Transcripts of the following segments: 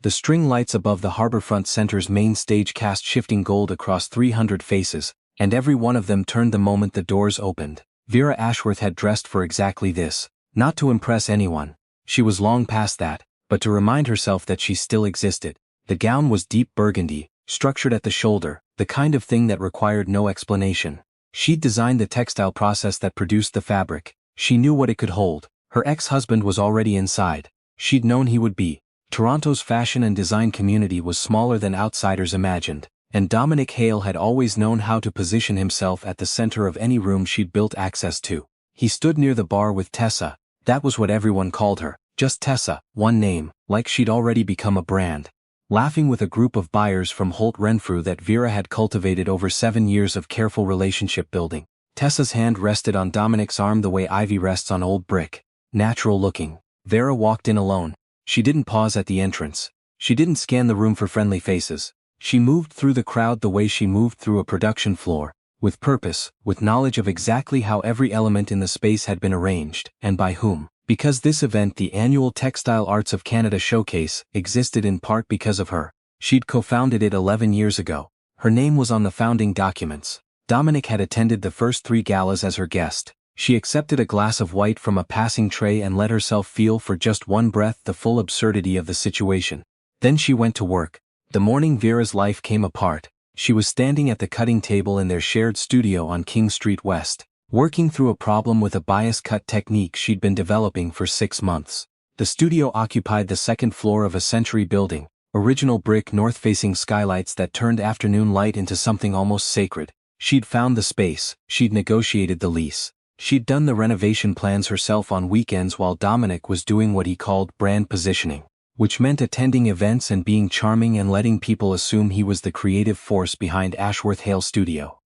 The string lights above the harborfront center's main stage cast shifting gold across 300 faces, and every one of them turned the moment the doors opened. Vera Ashworth had dressed for exactly this, not to impress anyone. She was long past that, but to remind herself that she still existed. The gown was deep burgundy, structured at the shoulder, the kind of thing that required no explanation. She'd designed the textile process that produced the fabric. She knew what it could hold. Her ex-husband was already inside. She'd known he would be. Toronto's fashion and design community was smaller than outsiders imagined, and Dominic Hale had always known how to position himself at the center of any room she'd built access to. He stood near the bar with Tessa. That was what everyone called her, just Tessa, one name, like she'd already become a brand. Laughing with a group of buyers from Holt Renfrew that Vera had cultivated over 7 years of careful relationship building. Tessa's hand rested on Dominic's arm the way ivy rests on old brick. Natural looking. Vera walked in alone. She didn't pause at the entrance. She didn't scan the room for friendly faces. She moved through the crowd the way she moved through a production floor, with purpose, with knowledge of exactly how every element in the space had been arranged, and by whom. Because this event, the annual Textile Arts of Canada Showcase, existed in part because of her. She'd co-founded it 11 years ago. Her name was on the founding documents. Dominic had attended the first 3 galas as her guest. She accepted a glass of white from a passing tray and let herself feel for just one breath the full absurdity of the situation. Then she went to work. The morning Vera's life came apart. She was standing at the cutting table in their shared studio on King Street West, working through a problem with a bias cut technique she'd been developing for 6 months. The studio occupied the 2nd floor of a century building, original brick north-facing skylights that turned afternoon light into something almost sacred. She'd found the space, she'd negotiated the lease. She'd done the renovation plans herself on weekends while Dominic was doing what he called brand positioning, which meant attending events and being charming and letting people assume he was the creative force behind Ashworth Hale Studio.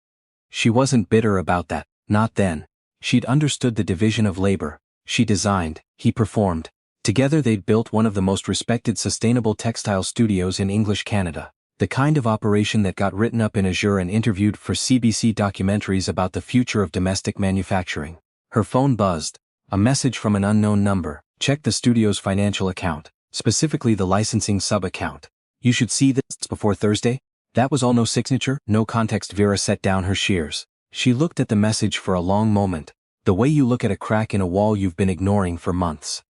She wasn't bitter about that, not then. She'd understood the division of labor. She designed, he performed. Together they'd built one of the most respected sustainable textile studios in English Canada. The kind of operation that got written up in Azure and interviewed for CBC documentaries about the future of domestic manufacturing. Her phone buzzed. A message from an unknown number. Check the studio's financial account, specifically the licensing sub-account. You should see this before Thursday? That was all. No signature, no context. Vera set down her shears. She looked at the message for a long moment, the way you look at a crack in a wall you've been ignoring for months.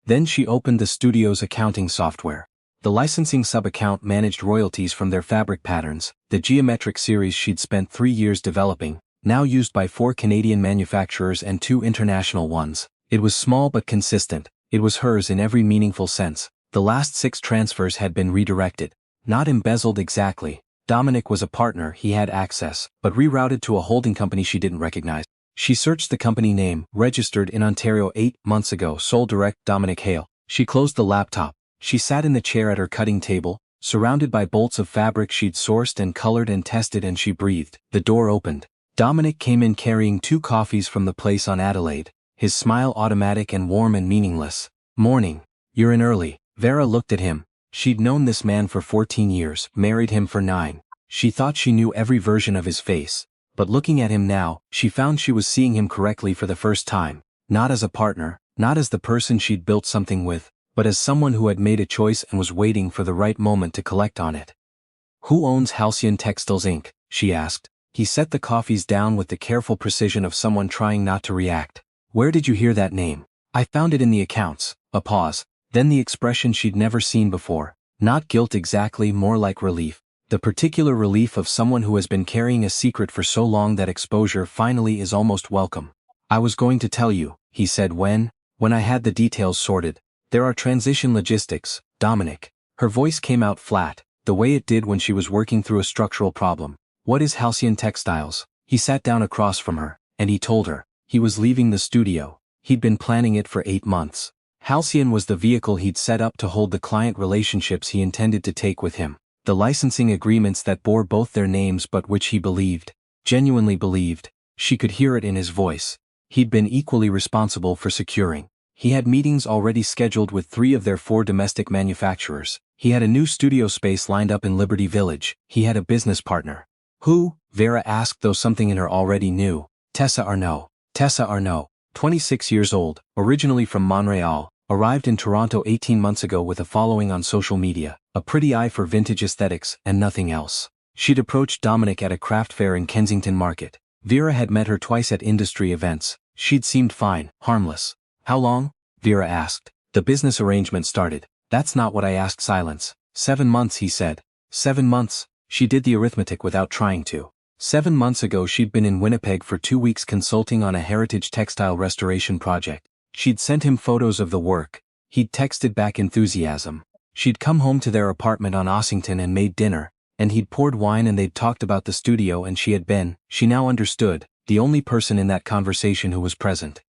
Then she opened the studio's accounting software. The licensing sub-account managed royalties from their fabric patterns, the geometric series she'd spent 3 years developing, now used by 4 Canadian manufacturers and 2 international ones. It was small but consistent. It was hers in every meaningful sense. The last 6 transfers had been redirected. Not embezzled exactly. Dominic was a partner, he had access, but rerouted to a holding company she didn't recognize. She searched the company name, registered in Ontario 8 months ago, sole direct Dominic Hale. She closed the laptop. She sat in the chair at her cutting table, surrounded by bolts of fabric she'd sourced and colored and tested, and she breathed. The door opened. Dominic came in carrying 2 coffees from the place on Adelaide, his smile automatic and warm and meaningless. Morning. You're in early. Vera looked at him. She'd known this man for 14 years, married him for 9. She thought she knew every version of his face. But looking at him now, she found she was seeing him correctly for the first time. Not as a partner, not as the person she'd built something with, but as someone who had made a choice and was waiting for the right moment to collect on it. Who owns Halcyon Textiles Inc.? She asked. He set the coffees down with the careful precision of someone trying not to react. Where did you hear that name? I found it in the accounts. A pause. Then the expression she'd never seen before. Not guilt exactly, more like relief. The particular relief of someone who has been carrying a secret for so long that exposure finally is almost welcome. I was going to tell you, he said when I had the details sorted. There are transition logistics, Dominic. Her voice came out flat, the way it did when she was working through a structural problem. What is Halcyon Textiles? He sat down across from her, and he told her. He was leaving the studio. He'd been planning it for 8 months. Halcyon was the vehicle he'd set up to hold the client relationships he intended to take with him. The licensing agreements that bore both their names but which he believed, genuinely believed. She could hear it in his voice. He'd been equally responsible for securing. He had meetings already scheduled with 3 of their 4 domestic manufacturers. He had a new studio space lined up in Liberty Village. He had a business partner. Who? Vera asked, though something in her already knew. Tessa Arnaud. Tessa Arnaud, 26 years old, originally from Montreal, arrived in Toronto 18 months ago with a following on social media. a pretty eye for vintage aesthetics and nothing else. She'd approached Dominic at a craft fair in Kensington Market. Vera had met her twice at industry events. She'd seemed fine, harmless. How long? Vera asked. The business arrangement started. That's not what I asked. Silence. 7 months, he said. 7 months? She did the arithmetic without trying to. 7 months ago she'd been in Winnipeg for 2 weeks consulting on a heritage textile restoration project. She'd sent him photos of the work. He'd texted back enthusiasm. She'd come home to their apartment on Ossington and made dinner, and he'd poured wine and they'd talked about the studio and she had been, she now understood, the only person in that conversation who was present.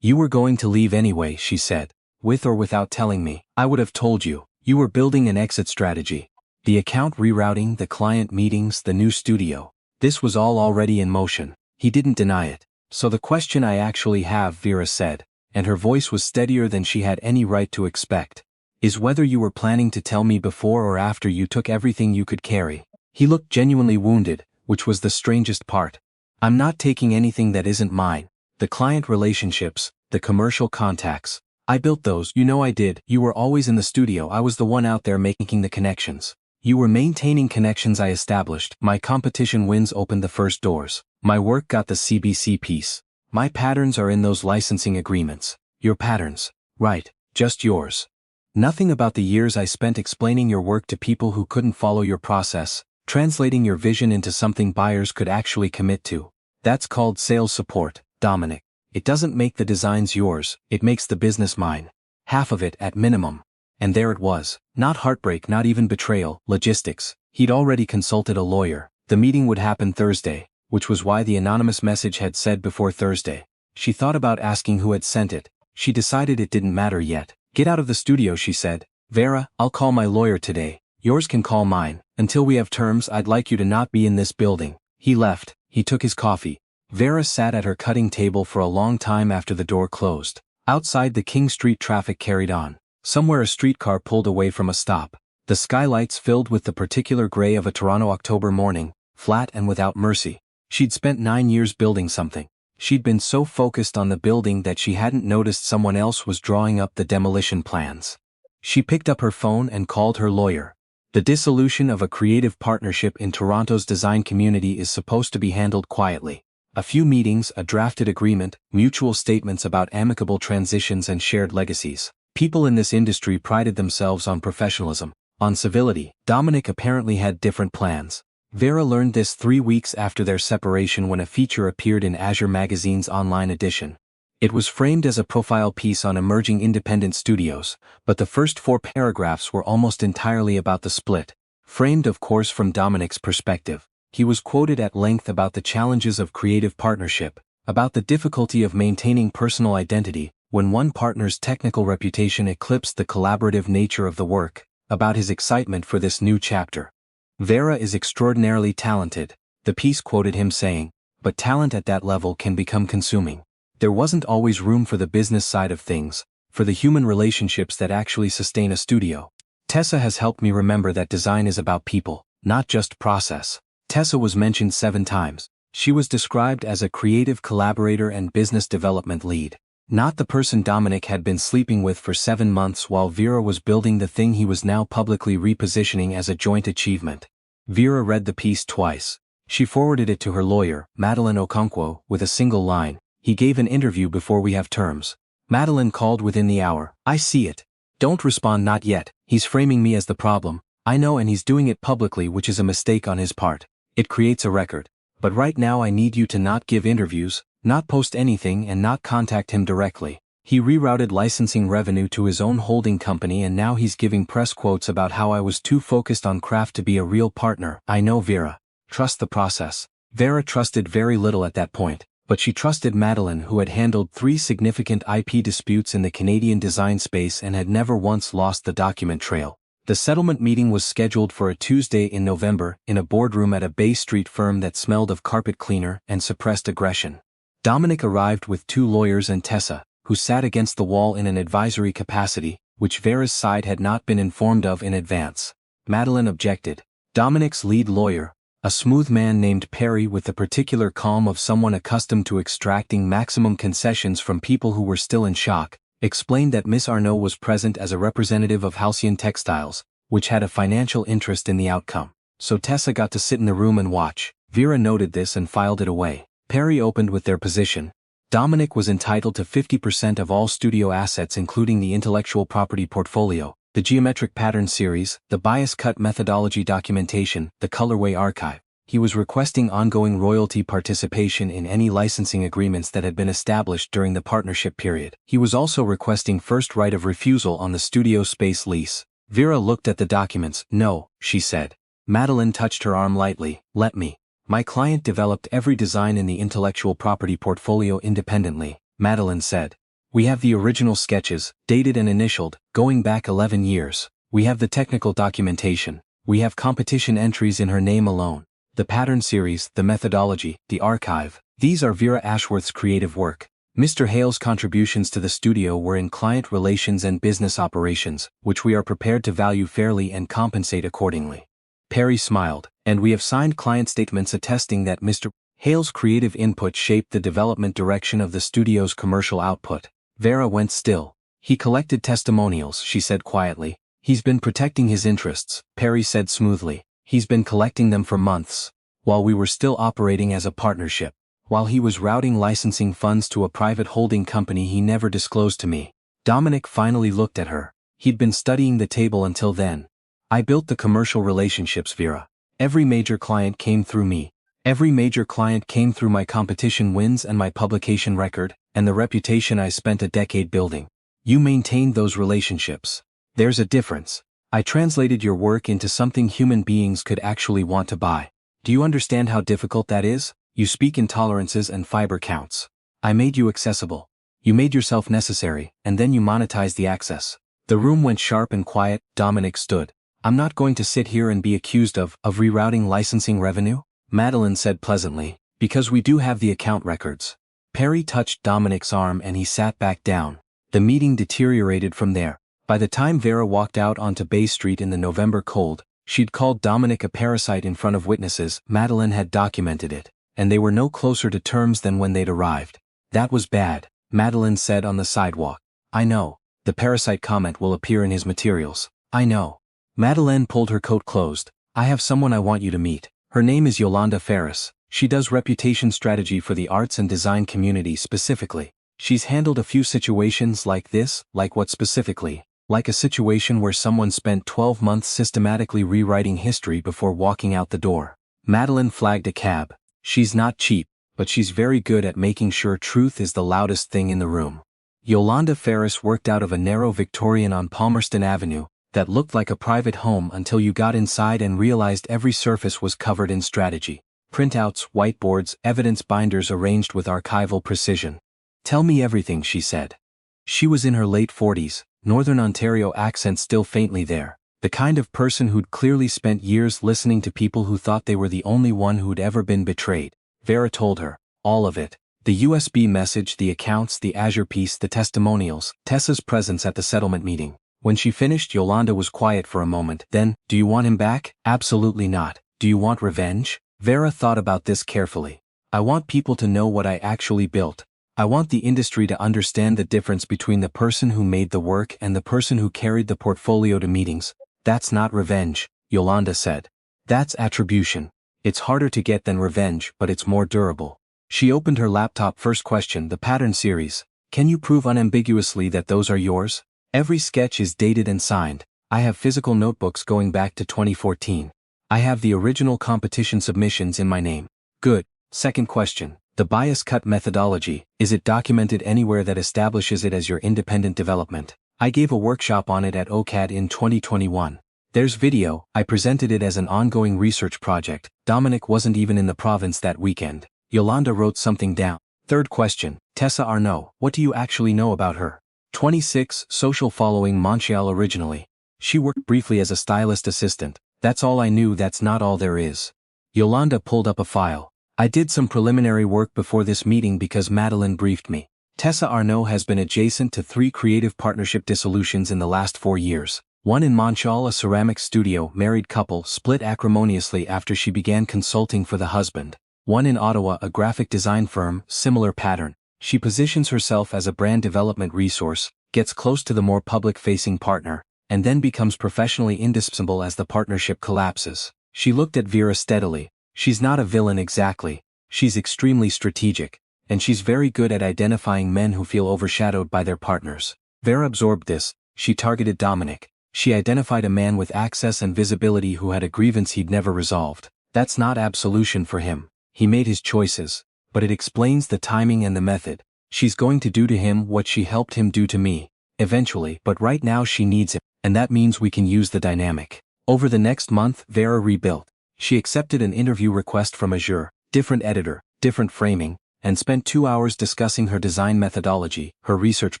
You were going to leave anyway, she said. With or without telling me. I would have told you. You were building an exit strategy. The account rerouting, the client meetings, the new studio. This was all already in motion. He didn't deny it. So the question I actually have, Vera said, and her voice was steadier than she had any right to expect, is whether you were planning to tell me before or after you took everything you could carry. He looked genuinely wounded, which was the strangest part. I'm not taking anything that isn't mine. The client relationships, the commercial contacts. I built those. You know I did. You were always in the studio. I was the one out there making the connections. You were maintaining connections I established. My competition wins opened the first doors. My work got the CBC piece. My patterns are in those licensing agreements. Your patterns. Right, just yours. Nothing about the years I spent explaining your work to people who couldn't follow your process, translating your vision into something buyers could actually commit to. That's called sales support, Dominic. It doesn't make the designs yours, it makes the business mine. Half of it at minimum. And there it was. Not heartbreak, not even betrayal, logistics. He'd already consulted a lawyer. The meeting would happen Thursday, which was why the anonymous message had said before Thursday. She thought about asking who had sent it. She decided it didn't matter yet. Get out of the studio, she said. Vera, I'll call my lawyer today. Yours can call mine. Until we have terms, I'd like you to not be in this building. He left. He took his coffee. Vera sat at her cutting table for a long time after the door closed. Outside, the King Street traffic carried on. Somewhere a streetcar pulled away from a stop. The skylights filled with the particular gray of a Toronto October morning, flat and without mercy. She'd spent 9 years building something. She'd been so focused on the building that she hadn't noticed someone else was drawing up the demolition plans. She picked up her phone and called her lawyer. The dissolution of a creative partnership in Toronto's design community is supposed to be handled quietly. A few meetings, a drafted agreement, mutual statements about amicable transitions and shared legacies. People in this industry prided themselves on professionalism, on civility. Dominic apparently had different plans. Vera learned this 3 weeks after their separation when a feature appeared in Azure Magazine's online edition. It was framed as a profile piece on emerging independent studios, but the first 4 paragraphs were almost entirely about the split. Framed, of course, from Dominic's perspective. He was quoted at length about the challenges of creative partnership, about the difficulty of maintaining personal identity when one partner's technical reputation eclipsed the collaborative nature of the work, about his excitement for this new chapter. Vera is extraordinarily talented, the piece quoted him saying, but talent at that level can become consuming. There wasn't always room for the business side of things, for the human relationships that actually sustain a studio. Tessa has helped me remember that design is about people, not just process. Tessa was mentioned 7 times. She was described as a creative collaborator and business development lead. Not the person Dominic had been sleeping with for 7 months while Vera was building the thing he was now publicly repositioning as a joint achievement. Vera read the piece twice. She forwarded it to her lawyer, Madeline Okonkwo, with a single line. He gave an interview before we have terms. Madeline called within the hour. I see it. Don't respond, not yet. He's framing me as the problem. I know, and he's doing it publicly, which is a mistake on his part. It creates a record. But right now I need you to not give interviews, not post anything, and not contact him directly. He rerouted licensing revenue to his own holding company, and now he's giving press quotes about how I was too focused on craft to be a real partner. I know, Vera. Trust the process. Vera trusted very little at that point, but she trusted Madeline, who had handled 3 significant IP disputes in the Canadian design space and had never once lost the document trail. The settlement meeting was scheduled for a Tuesday in November in a boardroom at a Bay Street firm that smelled of carpet cleaner and suppressed aggression. Dominic arrived with 2 lawyers and Tessa, who sat against the wall in an advisory capacity, which Vera's side had not been informed of in advance. Madeline objected. Dominic's lead lawyer, a smooth man named Perry with the particular calm of someone accustomed to extracting maximum concessions from people who were still in shock, explained that Miss Arnaud was present as a representative of Halcyon Textiles, which had a financial interest in the outcome. So Tessa got to sit in the room and watch. Vera noted this and filed it away. Perry opened with their position. Dominic was entitled to 50% of all studio assets, including the intellectual property portfolio, the geometric pattern series, the bias cut methodology documentation, the colorway archive. He was requesting ongoing royalty participation in any licensing agreements that had been established during the partnership period. He was also requesting first right of refusal on the studio space lease. Vera looked at the documents. "No," she said. Madeline touched her arm lightly. "Let me. My client developed every design in the intellectual property portfolio independently," Madeline said. "We have the original sketches, dated and initialed, going back 11 years. We have the technical documentation. We have competition entries in her name alone. The pattern series, the methodology, the archive. These are Vera Ashworth's creative work. Mr. Hale's contributions to the studio were in client relations and business operations, which we are prepared to value fairly and compensate accordingly." Perry smiled. "And we have signed client statements attesting that Mr. Hale's creative input shaped the development direction of the studio's commercial output." Vera went still. "He collected testimonials," she said quietly. "He's been protecting his interests," Perry said smoothly. "He's been collecting them for months. While we were still operating as a partnership. While he was routing licensing funds to a private holding company he never disclosed to me." Dominic finally looked at her. He'd been studying the table until then. "I built the commercial relationships, Vera. Every major client came through me. Every major client came through my competition wins and my publication record, and the reputation I spent a decade building. You maintained those relationships. There's a difference. I translated your work into something human beings could actually want to buy. Do you understand how difficult that is? You speak in tolerances and fiber counts. I made you accessible. You made yourself necessary, and then you monetized the access." The room went sharp and quiet. Dominic stood. "I'm not going to sit here and be accused of rerouting licensing revenue," Madeline said pleasantly, "because we do have the account records." Perry touched Dominic's arm and he sat back down. The meeting deteriorated from there. By the time Vera walked out onto Bay Street in the November cold, she'd called Dominic a parasite in front of witnesses. Madeline had documented it, and they were no closer to terms than when they'd arrived. "That was bad," Madeline said on the sidewalk. "I know. The parasite comment will appear in his materials. I know." Madeline pulled her coat closed. "I have someone I want you to meet. Her name is Yolanda Ferris. She does reputation strategy for the arts and design community specifically. She's handled a few situations like this." "Like what specifically?" "Like a situation where someone spent 12 months systematically rewriting history before walking out the door." Madeline flagged a cab. "She's not cheap, but she's very good at making sure truth is the loudest thing in the room." Yolanda Ferris worked out of a narrow Victorian on Palmerston Avenue that looked like a private home until you got inside and realized every surface was covered in strategy. Printouts, whiteboards, evidence binders arranged with archival precision. "Tell me everything," she said. She was in her late 40s, Northern Ontario accent still faintly there, the kind of person who'd clearly spent years listening to people who thought they were the only one who'd ever been betrayed. Vera told her. All of it. The USB message, the accounts, the Azure piece, the testimonials, Tessa's presence at the settlement meeting. When she finished, Yolanda was quiet for a moment. Then, "Do you want him back?" "Absolutely not." "Do you want revenge?" Vera thought about this carefully. "I want people to know what I actually built. I want the industry to understand the difference between the person who made the work and the person who carried the portfolio to meetings." "That's not revenge," Yolanda said. "That's attribution. It's harder to get than revenge, but it's more durable." She opened her laptop. "First question, the pattern series. Can you prove unambiguously that those are yours?" "Every sketch is dated and signed. I have physical notebooks going back to 2014. I have the original competition submissions in my name." "Good." Second question, the bias cut methodology, is it documented anywhere that establishes it as your independent development? "I gave a workshop on it at OCAD in 2021. There's video. I presented it as an ongoing research project." Dominic wasn't even in the province that weekend. Yolanda wrote something down. Third question, Tessa Arnaud, what do you actually know about her? 26, social following Montreal originally. She worked briefly as a stylist assistant. That's all I knew. That's not all there is. Yolanda pulled up a file. "I did some preliminary work before this meeting because Madeline briefed me. Tessa Arnaud has been adjacent to 3 creative partnership dissolutions in the last 4 years. One in Montreal, a ceramic studio, married couple, split acrimoniously after she began consulting for the husband. One in Ottawa, a graphic design firm, similar pattern. She positions herself as a brand development resource, gets close to the more public-facing partner, and then becomes professionally indispensable as the partnership collapses. She looked at Vera steadily. She's not a villain exactly. She's extremely strategic, and she's very good at identifying men who feel overshadowed by their partners. Vera absorbed this. She targeted Dominic. She identified a man with access and visibility who had a grievance he'd never resolved. That's not absolution for him. He made his choices, but it explains the timing and the method. She's going to do to him what she helped him do to me, eventually, but right now she needs him, and that means we can use the dynamic. Over the next month, Vera rebuilt. She accepted an interview request from Azure, different editor, different framing, and spent 2 hours discussing her design methodology, her research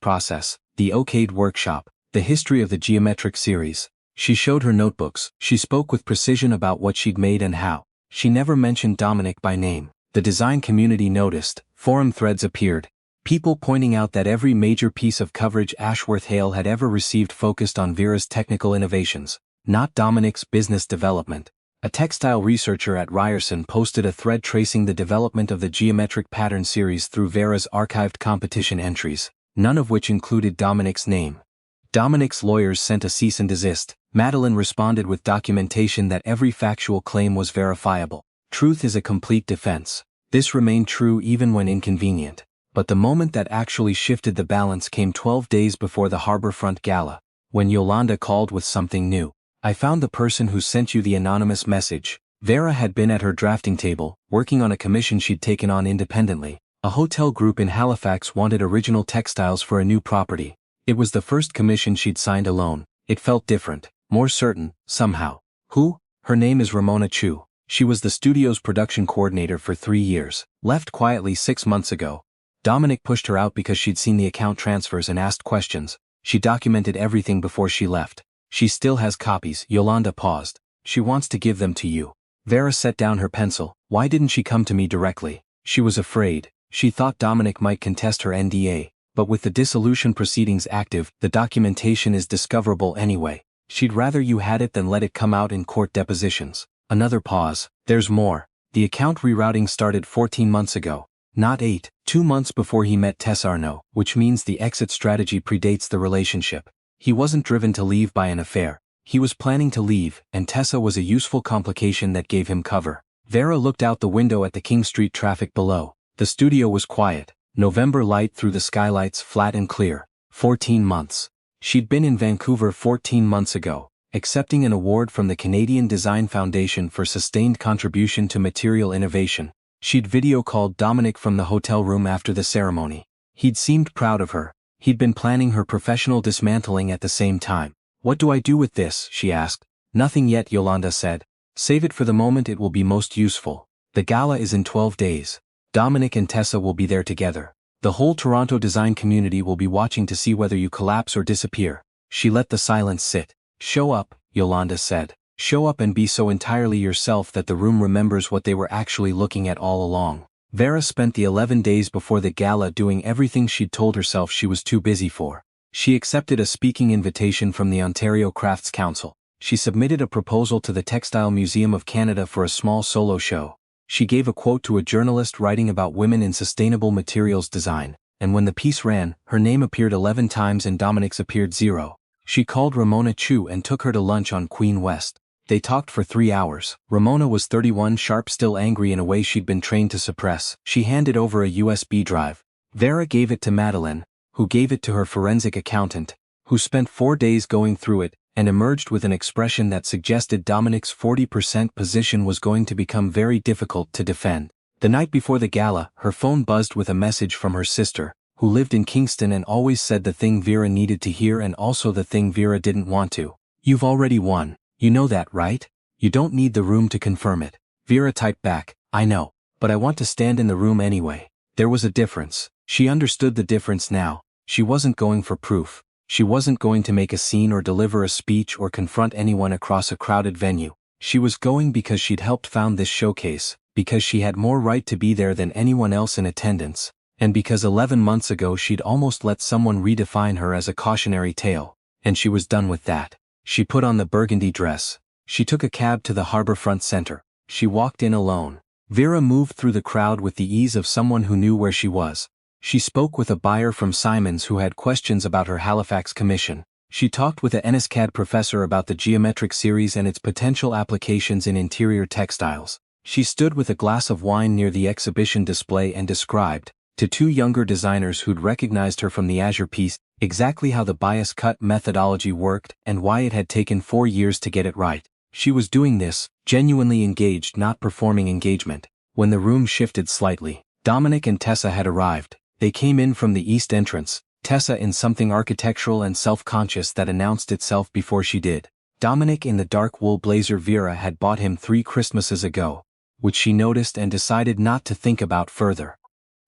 process, the Okade workshop, the history of the geometric series. She showed her notebooks. She spoke with precision about what she'd made and how. She never mentioned Dominic by name. The design community noticed. Forum threads appeared. People pointing out that every major piece of coverage Ashworth Hale had ever received focused on Vera's technical innovations, not Dominic's business development. A textile researcher at Ryerson posted a thread tracing the development of the geometric pattern series through Vera's archived competition entries, none of which included Dominic's name. Dominic's lawyers sent a cease and desist. Madeline responded with documentation that every factual claim was verifiable. Truth is a complete defense. This remained true even when inconvenient. But the moment that actually shifted the balance came 12 days before the Harborfront Gala, when Yolanda called with something new. I found the person who sent you the anonymous message. Vera had been at her drafting table, working on a commission she'd taken on independently. A hotel group in Halifax wanted original textiles for a new property. It was the first commission she'd signed alone. It felt different, more certain, somehow. Who? Her name is Ramona Chu. She was the studio's production coordinator for 3 years, left quietly 6 months ago. Dominic pushed her out because she'd seen the account transfers and asked questions. She documented everything before she left. She still has copies. Yolanda paused. She wants to give them to you. Vera set down her pencil. Why didn't she come to me directly? She was afraid. She thought Dominic might contest her NDA, but with the dissolution proceedings active, the documentation is discoverable anyway. She'd rather you had it than let it come out in court depositions. Another pause. There's more. The account rerouting started 14 months ago. Not 8, 2 months before he met Tess Arnaud, which means the exit strategy predates the relationship. He wasn't driven to leave by an affair. He was planning to leave, and Tessa was a useful complication that gave him cover. Vera looked out the window at the King Street traffic below. The studio was quiet. November light through the skylights flat and clear. 14 months. She'd been in Vancouver 14 months ago, accepting an award from the Canadian Design Foundation for sustained contribution to material innovation. She'd video called Dominic from the hotel room after the ceremony. He'd seemed proud of her. He'd been planning her professional dismantling at the same time. What do I do with this? She asked. Nothing yet, Yolanda said. Save it for the moment it will be most useful. The gala is in 12 days. Dominic and Tessa will be there together. The whole Toronto design community will be watching to see whether you collapse or disappear. She let the silence sit. Show up, Yolanda said. Show up and be so entirely yourself that the room remembers what they were actually looking at all along. Vera spent the 11 days before the gala doing everything she'd told herself she was too busy for. She accepted a speaking invitation from the Ontario Crafts Council. She submitted a proposal to the Textile Museum of Canada for a small solo show. She gave a quote to a journalist writing about women in sustainable materials design, and when the piece ran, her name appeared 11 times and Dominic's appeared 0. She called Ramona Chu and took her to lunch on Queen West. They talked for 3 hours. Ramona was 31, sharp, still angry in a way she'd been trained to suppress. She handed over a USB drive. Vera gave it to Madeline, who gave it to her forensic accountant, who spent 4 days going through it, and emerged with an expression that suggested Dominic's 40% position was going to become very difficult to defend. The night before the gala, her phone buzzed with a message from her sister, who lived in Kingston and always said the thing Vera needed to hear and also the thing Vera didn't want to. You've already won. You know that, right? You don't need the room to confirm it. Vera typed back, I know, but I want to stand in the room anyway. There was a difference. She understood the difference now. She wasn't going for proof. She wasn't going to make a scene or deliver a speech or confront anyone across a crowded venue. She was going because she'd helped found this showcase, because she had more right to be there than anyone else in attendance, and because 11 months ago she'd almost let someone redefine her as a cautionary tale, and she was done with that. She put on the burgundy dress. She took a cab to the Harborfront Center. She walked in alone. Vera moved through the crowd with the ease of someone who knew where she was. She spoke with a buyer from Simons who had questions about her Halifax commission. She talked with a NSCAD professor about the geometric series and its potential applications in interior textiles. She stood with a glass of wine near the exhibition display and described, to two younger designers who'd recognized her from the Azure piece, exactly how the bias cut methodology worked and why it had taken 4 years to get it right. She was doing this, genuinely engaged, not performing engagement. When the room shifted slightly, Dominic and Tessa had arrived. They came in from the east entrance, Tessa in something architectural and self-conscious that announced itself before she did. Dominic in the dark wool blazer Vera had bought him 3 Christmases ago, which she noticed and decided not to think about further.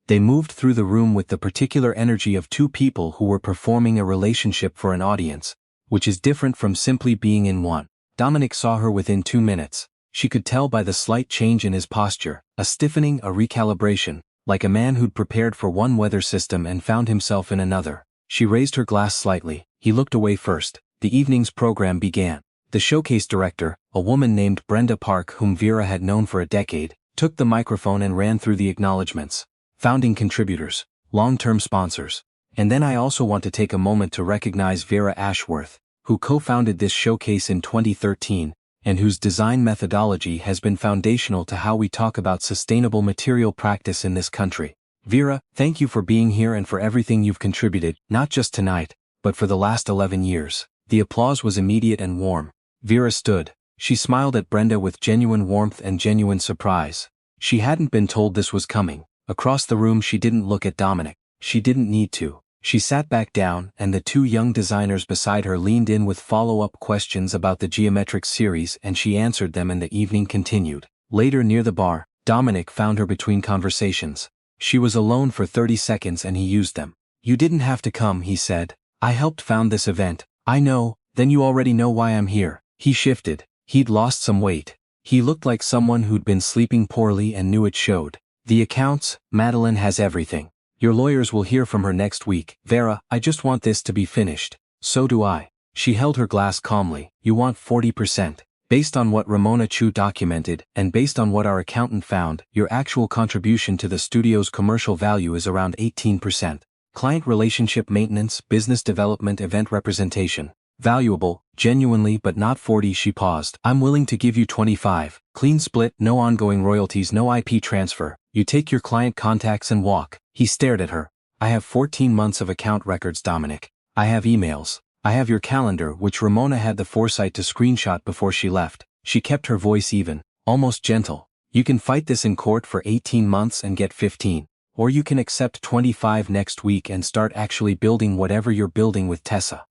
They moved through the room with the particular energy of two people who were performing a relationship for an audience, which is different from simply being in one. Dominic saw her within 2 minutes. She could tell by the slight change in his posture, a stiffening, a recalibration, like a man who'd prepared for one weather system and found himself in another. She raised her glass slightly. He looked away first. The evening's program began. The showcase director, a woman named Brenda Park whom Vera had known for a decade, took the microphone and ran through the acknowledgments. Founding contributors, long-term sponsors. And then I also want to take a moment to recognize Vera Ashworth, who co-founded this showcase in 2013, and whose design methodology has been foundational to how we talk about sustainable material practice in this country. Vera, thank you for being here and for everything you've contributed, not just tonight, but for the last 11 years. The applause was immediate and warm. Vera stood. She smiled at Brenda with genuine warmth and genuine surprise. She hadn't been told this was coming. Across the room she didn't look at Dominic. She didn't need to. She sat back down, and the two young designers beside her leaned in with follow-up questions about the geometric series, and she answered them and the evening continued. Later near the bar, Dominic found her between conversations. She was alone for 30 seconds and he used them. You didn't have to come, he said. I helped found this event. I know, then you already know why I'm here. He shifted. He'd lost some weight. He looked like someone who'd been sleeping poorly and knew it showed. The accounts, Madeline has everything. Your lawyers will hear from her next week. Vera, I just want this to be finished. So do I. She held her glass calmly. You want 40%. Based on what Ramona Chu documented, and based on what our accountant found, your actual contribution to the studio's commercial value is around 18%. Client relationship maintenance, business development, event representation. Valuable, genuinely, but not 40. She paused. I'm willing to give you 25. Clean split, no ongoing royalties, no IP transfer. You take your client contacts and walk. He stared at her. I have 14 months of account records, Dominic. I have emails. I have your calendar, which Ramona had the foresight to screenshot before she left. She kept her voice even, almost gentle. You can fight this in court for 18 months and get 15. Or you can accept 25 next week and start actually building whatever you're building with Tessa.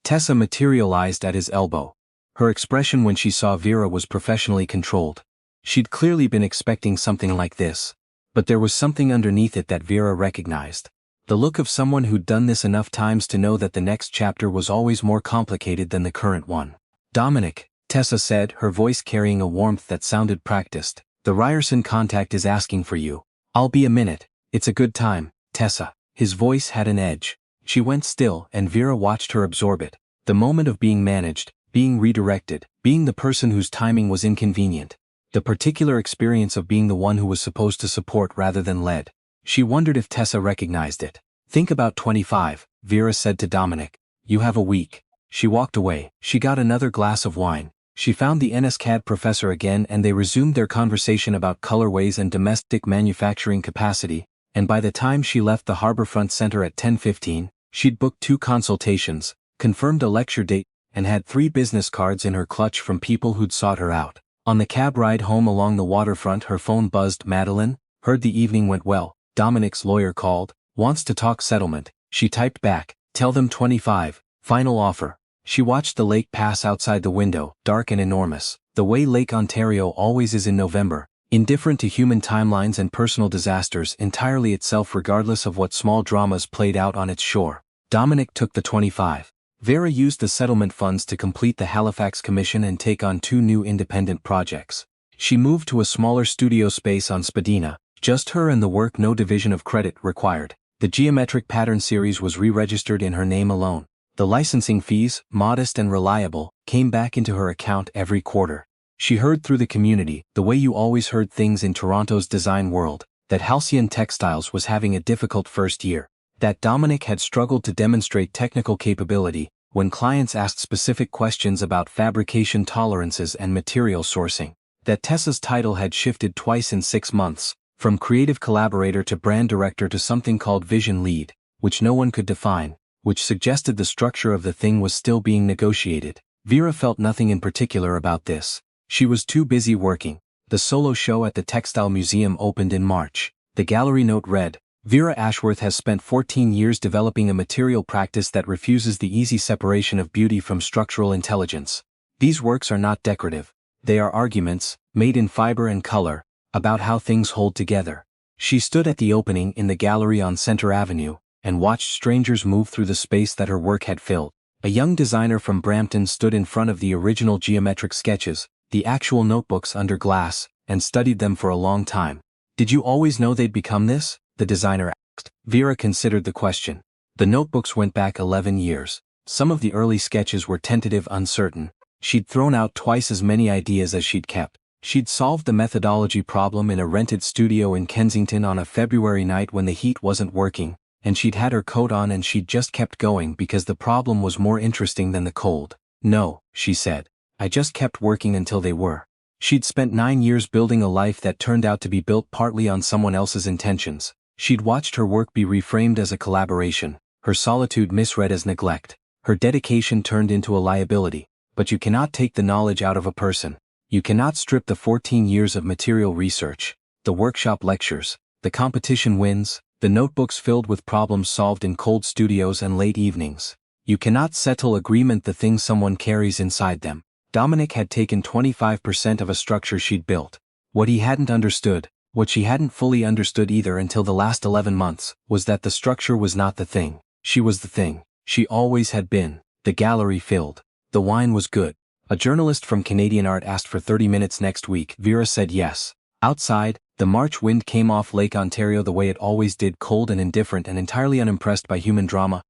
Tessa materialized at his elbow. Her expression when she saw Vera was professionally controlled. She'd clearly been expecting something like this. But there was something underneath it that Vera recognized. The look of someone who'd done this enough times to know that the next chapter was always more complicated than the current one. Dominic, Tessa said, her voice carrying a warmth that sounded practiced. The Ryerson contact is asking for you. I'll be a minute. It's a good time, Tessa. His voice had an edge. She went still and Vera watched her absorb it. The moment of being managed, being redirected, being the person whose timing was inconvenient. The particular experience of being the one who was supposed to support rather than led. She wondered if Tessa recognized it. Think about 25, Vera said to Dominic. You have a week. She walked away. She got another glass of wine. She found the NSCAD professor again and they resumed their conversation about colorways and domestic manufacturing capacity, and by the time she left the Harborfront Center at 10:15, she'd booked 2 consultations, confirmed a lecture date, and had 3 business cards in her clutch from people who'd sought her out. On the cab ride home along the waterfront her phone buzzed. Madeline, heard the evening went well. Dominic's lawyer called, wants to talk settlement. She typed back, tell them 25, final offer. She watched the lake pass outside the window, dark and enormous, the way Lake Ontario always is in November, indifferent to human timelines and personal disasters, entirely itself regardless of what small dramas played out on its shore. Dominic took the 25. Vera used the settlement funds to complete the Halifax Commission and take on 2 new independent projects. She moved to a smaller studio space on Spadina, just her and the work, no division of credit required. The geometric pattern series was re-registered in her name alone. The licensing fees, modest and reliable, came back into her account every quarter. She heard through the community, the way you always heard things in Toronto's design world, that Halcyon Textiles was having a difficult first year. That Dominic had struggled to demonstrate technical capability, when clients asked specific questions about fabrication tolerances and material sourcing. That Tessa's title had shifted twice in 6 months, from creative collaborator to brand director to something called vision lead, which no one could define, which suggested the structure of the thing was still being negotiated. Vera felt nothing in particular about this. She was too busy working. The solo show at the Textile Museum opened in March. The gallery note read, "Vera Ashworth has spent 14 years developing a material practice that refuses the easy separation of beauty from structural intelligence. These works are not decorative. They are arguments, made in fiber and color, about how things hold together." She stood at the opening in the gallery on Center Avenue, and watched strangers move through the space that her work had filled. A young designer from Brampton stood in front of the original geometric sketches, the actual notebooks under glass, and studied them for a long time. "Did you always know they'd become this?" the designer asked. Vera considered the question. The notebooks went back 11 years. Some of the early sketches were tentative, uncertain. She'd thrown out twice as many ideas as she'd kept. She'd solved the methodology problem in a rented studio in Kensington on a February night when the heat wasn't working, and she'd had her coat on and she'd just kept going because the problem was more interesting than the cold. "No," she said. "I just kept working until they were." She'd spent 9 years building a life that turned out to be built partly on someone else's intentions. She'd watched her work be reframed as a collaboration, her solitude misread as neglect, her dedication turned into a liability. But you cannot take the knowledge out of a person. You cannot strip the 14 years of material research, the workshop lectures, the competition wins, the notebooks filled with problems solved in cold studios and late evenings. You cannot settle agreement the things someone carries inside them. Dominic had taken 25% of a structure she'd built. What he hadn't understood, what she hadn't fully understood either until the last 11 months, was that the structure was not the thing. She was the thing. She always had been. The gallery filled. The wine was good. A journalist from Canadian Art asked for 30 minutes next week. Vera said yes. Outside, the March wind came off Lake Ontario the way it always did, cold and indifferent and entirely unimpressed by human drama.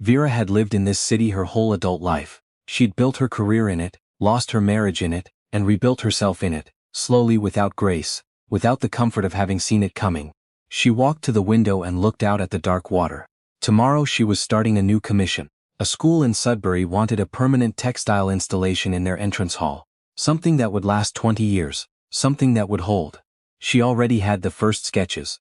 Vera had lived in this city her whole adult life. She'd built her career in it, lost her marriage in it, and rebuilt herself in it, slowly, without grace, without the comfort of having seen it coming. She walked to the window and looked out at the dark water. Tomorrow she was starting a new commission. A school in Sudbury wanted a permanent textile installation in their entrance hall. Something that would last 20 years. Something that would hold. She already had the first sketches.